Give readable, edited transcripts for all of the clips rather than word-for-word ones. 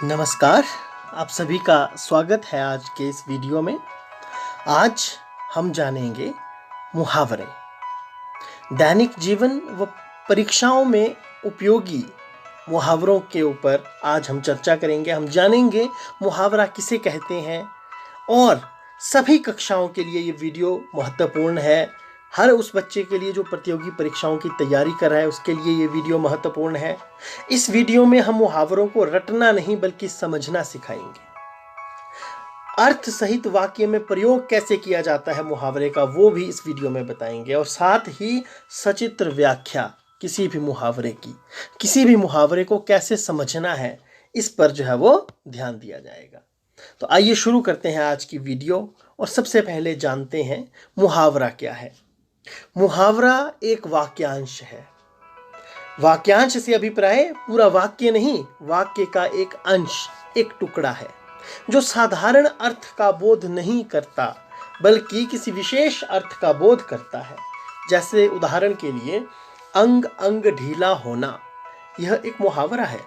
नमस्कार। आप सभी का स्वागत है आज के इस वीडियो में। आज हम जानेंगे मुहावरे। दैनिक जीवन व परीक्षाओं में उपयोगी मुहावरों के ऊपर आज हम चर्चा करेंगे। हम जानेंगे मुहावरा किसे कहते हैं और सभी कक्षाओं के लिए ये वीडियो महत्वपूर्ण है। हर उस बच्चे के लिए जो प्रतियोगी परीक्षाओं की तैयारी कर रहा है उसके लिए ये वीडियो महत्वपूर्ण है। इस वीडियो में हम मुहावरों को रटना नहीं बल्कि समझना सिखाएंगे। अर्थ सहित वाक्य में प्रयोग कैसे किया जाता है मुहावरे का वो भी इस वीडियो में बताएंगे और साथ ही सचित्र व्याख्या किसी भी मुहावरे को कैसे समझना है इस पर जो है वो ध्यान दिया जाएगा। तो आइए शुरू करते हैं आज की वीडियो और सबसे पहले जानते हैं मुहावरा क्या है। मुहावरा एक वाक्यांश है। वाक्यांश से अभिप्राय पूरा वाक्य नहीं, वाक्य का एक अंश, एक टुकड़ा है जो साधारण अर्थ का बोध नहीं करता बल्कि किसी विशेष अर्थ का बोध करता है। जैसे उदाहरण के लिए अंग अंग ढीला होना, यह एक मुहावरा है।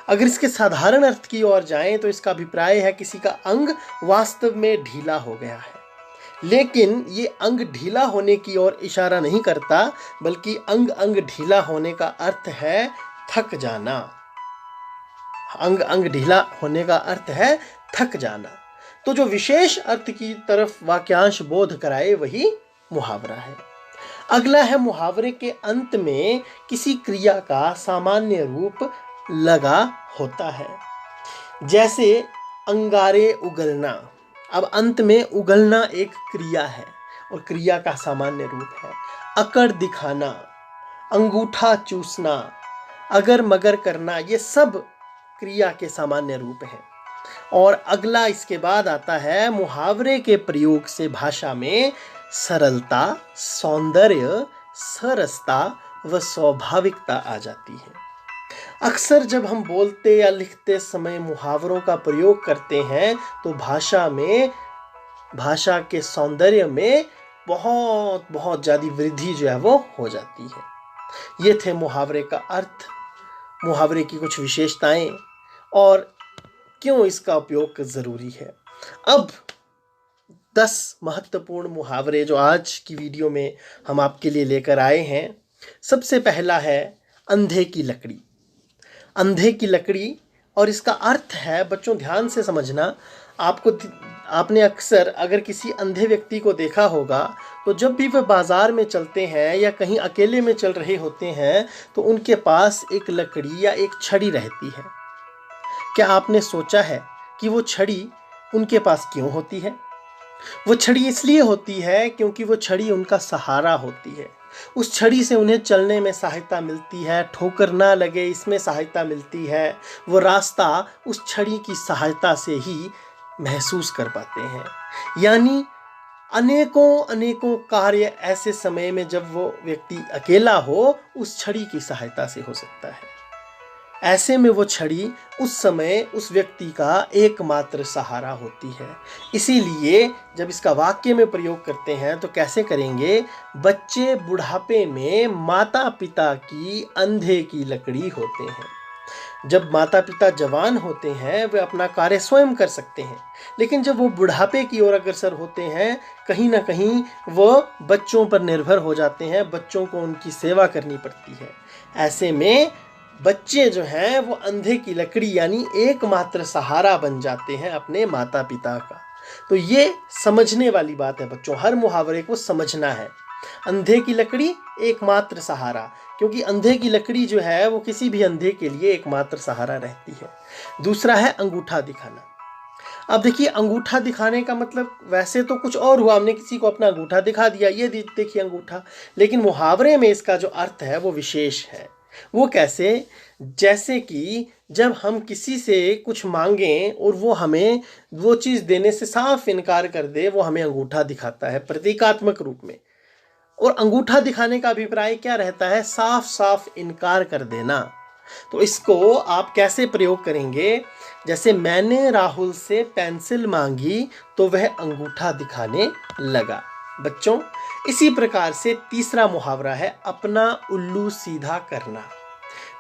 अगर इसके साधारण अर्थ की ओर जाएं तो इसका अभिप्राय है किसी का अंग वास्तव में ढीला हो गया है, लेकिन ये अंग ढीला होने की ओर इशारा नहीं करता बल्कि अंग अंग ढीला होने का अर्थ है थक जाना। अंग अंग ढीला होने का अर्थ है थक जाना। तो जो विशेष अर्थ की तरफ वाक्यांश बोध कराए वही मुहावरा है। अगला है मुहावरे के अंत में किसी क्रिया का सामान्य रूप लगा होता है। जैसे अंगारे उगलना। अब अंत में उगलना एक क्रिया है और क्रिया का सामान्य रूप है। अकड़ दिखाना, अंगूठा चूसना, अगर मगर करना, ये सब क्रिया के सामान्य रूप हैं। और अगला इसके बाद आता है मुहावरे के प्रयोग से भाषा में सरलता, सौंदर्य, सरसता व स्वाभाविकता आ जाती है। अक्सर जब हम बोलते या लिखते समय मुहावरों का प्रयोग करते हैं तो भाषा के सौंदर्य में बहुत ज़्यादा वृद्धि जो है वो हो जाती है। ये थे मुहावरे का अर्थ, मुहावरे की कुछ विशेषताएं और क्यों इसका उपयोग ज़रूरी है। अब 10 महत्वपूर्ण मुहावरे जो आज की वीडियो में हम आपके लिए लेकर आए हैं। सबसे पहला है अंधे की लकड़ी। अंधे की लकड़ी और इसका अर्थ है, बच्चों ध्यान से समझना, आपने अक्सर अगर किसी अंधे व्यक्ति को देखा होगा तो जब भी वह बाजार में चलते हैं या कहीं अकेले में चल रहे होते हैं तो उनके पास एक लकड़ी या एक छड़ी रहती है। क्या आपने सोचा है कि वो छड़ी उनके पास क्यों होती है? वो छड़ी इसलिए होती है क्योंकि वो छड़ी उनका सहारा होती है। उस छड़ी से उन्हें चलने में सहायता मिलती है, ठोकर ना लगे इसमें सहायता मिलती है। वो रास्ता उस छड़ी की सहायता से ही महसूस कर पाते हैं। यानी अनेकों कार्य ऐसे समय में जब वो व्यक्ति अकेला हो उस छड़ी की सहायता से हो सकता है। ऐसे में वो छड़ी उस समय उस व्यक्ति का एकमात्र सहारा होती है। इसीलिए जब इसका वाक्य में प्रयोग करते हैं तो कैसे करेंगे? बच्चे बुढ़ापे में माता पिता की अंधे की लकड़ी होते हैं। जब माता पिता जवान होते हैं वे अपना कार्य स्वयं कर सकते हैं, लेकिन जब वो बुढ़ापे की ओर अग्रसर होते हैं कहीं ना कहीं वो बच्चों पर निर्भर हो जाते हैं, बच्चों को उनकी सेवा करनी पड़ती है। ऐसे में बच्चे जो हैं वो अंधे की लकड़ी यानी एकमात्र सहारा बन जाते हैं अपने माता पिता का। तो ये समझने वाली बात है बच्चों, हर मुहावरे को समझना है। अंधे की लकड़ी एकमात्र सहारा, क्योंकि अंधे की लकड़ी जो है वो किसी भी अंधे के लिए एकमात्र सहारा रहती है। दूसरा है अंगूठा दिखाना। अब देखिए अंगूठा दिखाने का मतलब वैसे तो कुछ और हुआ, हमने किसी को अपना अंगूठा दिखा दिया, ये देखिए अंगूठा, लेकिन मुहावरे में इसका जो अर्थ है वो विशेष है। वो कैसे? जैसे कि जब हम किसी से कुछ मांगें और वो हमें वो चीज़ देने से साफ इनकार कर दे, वो हमें अंगूठा दिखाता है प्रतीकात्मक रूप में। और अंगूठा दिखाने का अभिप्राय क्या रहता है? साफ साफ इनकार कर देना। तो इसको आप कैसे प्रयोग करेंगे? जैसे मैंने राहुल से पेंसिल मांगी तो वह अंगूठा दिखाने लगा। बच्चों इसी प्रकार से तीसरा मुहावरा है अपना उल्लू सीधा करना।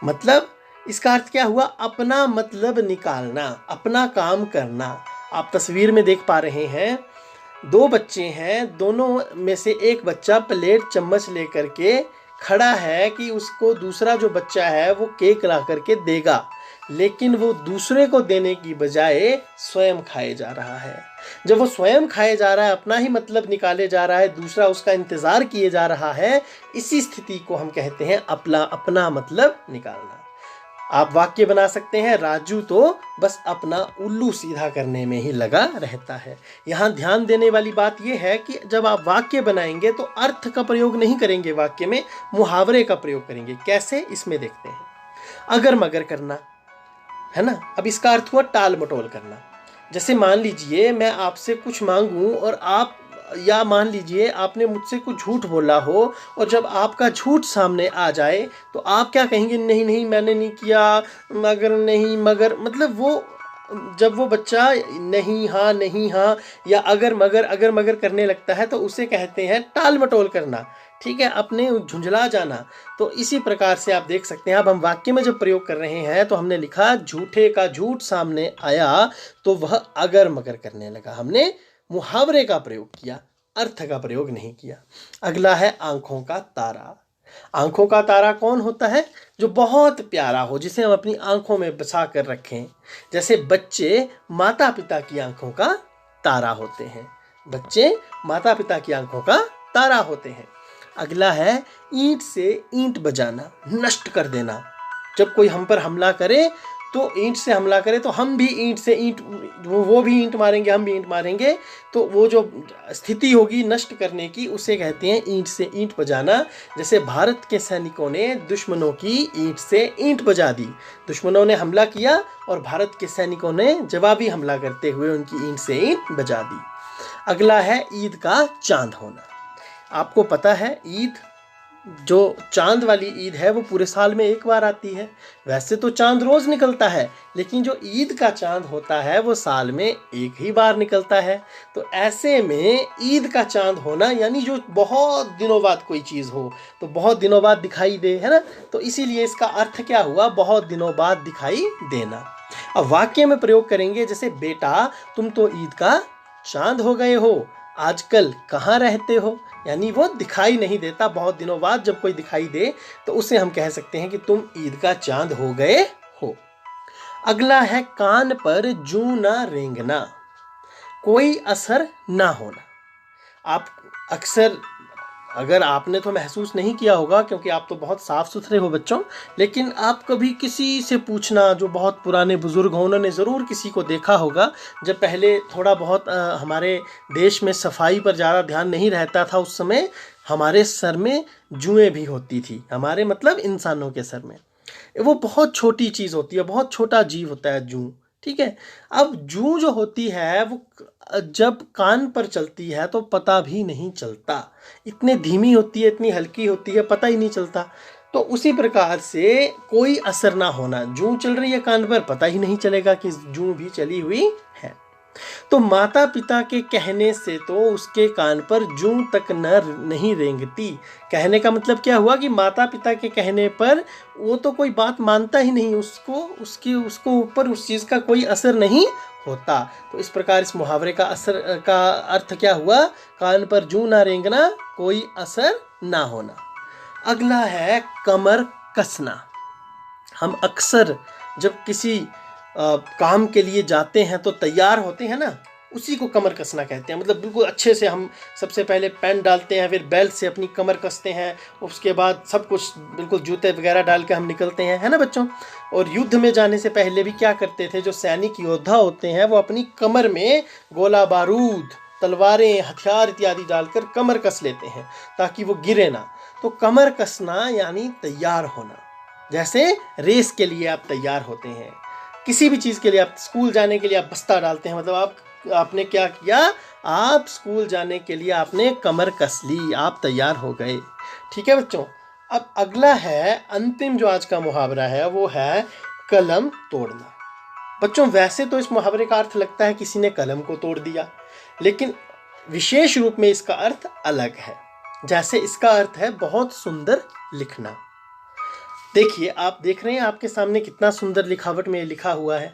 मतलब इसका अर्थ क्या हुआ? अपना मतलब निकालना, अपना काम करना। आप तस्वीर में देख पा रहे हैं, दो बच्चे हैं, दोनों में से एक बच्चा प्लेट चम्मच लेकर के खड़ा है कि उसको दूसरा जो बच्चा है वो केक ला करके देगा, लेकिन वो दूसरे को देने की बजाय स्वयं खाए जा रहा है। जब वो स्वयं खाए जा रहा है, अपना ही मतलब निकाले जा रहा है, दूसरा उसका इंतजार किए जा रहा है, इसी स्थिति को हम कहते हैं अपना मतलब निकालना। आप वाक्य बना सकते हैं, राजू तो बस अपना उल्लू सीधा करने में ही लगा रहता है। यहाँ ध्यान देने वाली बात यह है कि जब आप वाक्य बनाएंगे तो अर्थ का प्रयोग नहीं करेंगे, वाक्य में मुहावरे का प्रयोग करेंगे। कैसे, इसमें देखते हैं। अगर मगर करना है ना। अब इसका अर्थ हुआ टाल मटोल करना। जैसे मान लीजिए मैं आपसे कुछ मांगूं और आप, या मान लीजिए आपने मुझसे कुछ झूठ बोला हो, और जब आपका झूठ सामने आ जाए तो आप क्या कहेंगे? नहीं नहीं मैंने नहीं किया, मगर नहीं मगर, मतलब वो जब वो बच्चा नहीं हाँ या अगर मगर करने लगता है तो उसे कहते हैं टाल मटोल करना, ठीक है, अपने झुंझला जाना। तो इसी प्रकार से आप देख सकते हैं, अब हम वाक्य में जब प्रयोग कर रहे हैं तो हमने लिखा झूठे का झूठ सामने आया तो वह अगर मगर करने लगा। हमने मुहावरे का प्रयोग किया, अर्थ का प्रयोग नहीं किया। अगला है आंखों का तारा। आंखों का तारा कौन होता है? जो बहुत प्यारा हो, जिसे हम अपनी आंखों में बसा कर रखें। जैसे बच्चे माता पिता की आंखों का तारा होते हैं, बच्चे माता पिता की आंखों का तारा होते हैं। अगला है ईंट से ईंट बजाना, नष्ट कर देना। जब कोई हम पर हमला करे तो ईंट से हमला करे तो हम भी ईंट से ईंट, वो भी ईंट मारेंगे, हम भी ईंट मारेंगे, तो वो जो स्थिति होगी नष्ट करने की, उसे कहते हैं ईंट से ईंट बजाना। जैसे भारत के सैनिकों ने दुश्मनों की ईंट से ईंट बजा दी। दुश्मनों ने हमला किया और भारत के सैनिकों ने जवाबी हमला करते हुए उनकी ईंट से ईंट बजा दी। अगला है ईद का चांद होना। आपको पता है ईद, जो चांद वाली ईद है वो पूरे साल में एक बार आती है। वैसे तो चांद रोज निकलता है, लेकिन जो ईद का चांद होता है वो साल में एक ही बार निकलता है। तो ऐसे में ईद का चांद होना यानी जो बहुत दिनों बाद कोई चीज़ हो तो बहुत दिनों बाद दिखाई दे, है ना। तो इसीलिए इसका अर्थ क्या हुआ? बहुत दिनों बाद दिखाई देना। अब वाक्य में प्रयोग करेंगे, जैसे बेटा तुम तो ईद का चांद हो गए हो, आजकल कहाँ रहते हो। यानी वो दिखाई नहीं देता, बहुत दिनों बाद जब कोई दिखाई दे तो उसे हम कह सकते हैं कि तुम ईद का चांद हो गए हो। अगला है कान पर जूं ना रेंगना, कोई असर ना होना। आप अक्सर, अगर आपने तो महसूस नहीं किया होगा क्योंकि आप तो बहुत साफ सुथरे हो बच्चों, लेकिन आप कभी किसी से पूछना, जो बहुत पुराने बुजुर्ग हों, उन्होंने ज़रूर किसी को देखा होगा। जब पहले थोड़ा बहुत हमारे देश में सफाई पर ज़्यादा ध्यान नहीं रहता था, उस समय हमारे सर में जुएँ भी होती थी, हमारे मतलब इंसानों के सर में। वो बहुत छोटी चीज़ होती है, बहुत छोटा जीव होता है जूं, ठीक है। अब जूं जो होती है वो जब कान पर चलती है तो पता भी नहीं चलता, इतनी धीमी होती है, इतनी हल्की होती है, पता ही नहीं चलता। तो उसी प्रकार से कोई असर ना होना, जूं चल रही है कान पर, पता ही नहीं चलेगा कि जूं भी चली हुई है। तो माता पिता के कहने से तो उसके कान पर जूं तक नहीं रेंगती। कहने का मतलब क्या हुआ कि माता पिता के कहने पर वो तो कोई बात मानता ही नहीं, उसको ऊपर उस चीज़ का कोई असर नहीं होता। तो इस प्रकार इस मुहावरे का असर का अर्थ क्या हुआ? कान पर जूं ना रेंगना, कोई असर ना होना। अगला है कमर कसना। हम अक्सर जब किसी काम के लिए जाते हैं तो तैयार होते हैं ना, उसी को कमर कसना कहते हैं। मतलब बिल्कुल अच्छे से हम सबसे पहले पैंट डालते हैं, फिर बेल्ट से अपनी कमर कसते हैं, उसके बाद सब कुछ बिल्कुल जूते वगैरह डाल के हम निकलते हैं, है ना बच्चों। और युद्ध में जाने से पहले भी क्या करते थे, जो सैनिक योद्धा होते हैं वो अपनी कमर में गोला बारूद, तलवारें, हथियार इत्यादि डालकर कमर कस लेते हैं ताकि वो गिरे ना। तो कमर कसना यानी तैयार होना। जैसे रेस के लिए आप तैयार होते हैं, किसी भी चीज़ के लिए, आप स्कूल जाने के लिए आप बस्ता डालते हैं, मतलब आपने क्या किया, आप स्कूल जाने के लिए आपने कमर कस ली, आप तैयार हो गए। ठीक है बच्चों। अब अगला है, अंतिम जो आज का मुहावरा है वो है कलम तोड़ना। बच्चों वैसे तो इस मुहावरे का अर्थ लगता है किसी ने कलम को तोड़ दिया, लेकिन विशेष रूप में इसका अर्थ अलग है। जैसे इसका अर्थ है बहुत सुंदर लिखना। देखिए, आप देख रहे हैं आपके सामने कितना सुंदर लिखावट में लिखा हुआ है।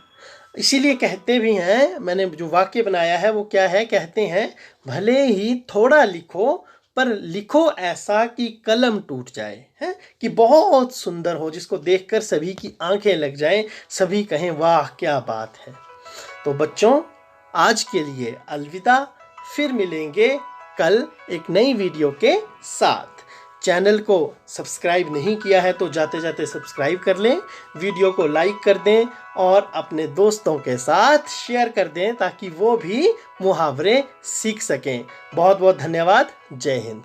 इसीलिए कहते भी हैं, मैंने जो वाक्य बनाया है वो क्या है, कहते हैं भले ही थोड़ा लिखो पर लिखो ऐसा कि कलम टूट जाए, है कि बहुत सुंदर हो, जिसको देखकर सभी की आंखें लग जाएं, सभी कहें वाह क्या बात है। तो बच्चों, आज के लिए अलविदा, फिर मिलेंगे कल एक नई वीडियो के साथ। चैनल को सब्सक्राइब नहीं किया है तो जाते जाते सब्सक्राइब कर लें, वीडियो को लाइक कर दें और अपने दोस्तों के साथ शेयर कर दें ताकि वो भी मुहावरे सीख सकें। बहुत बहुत धन्यवाद। जय हिंद।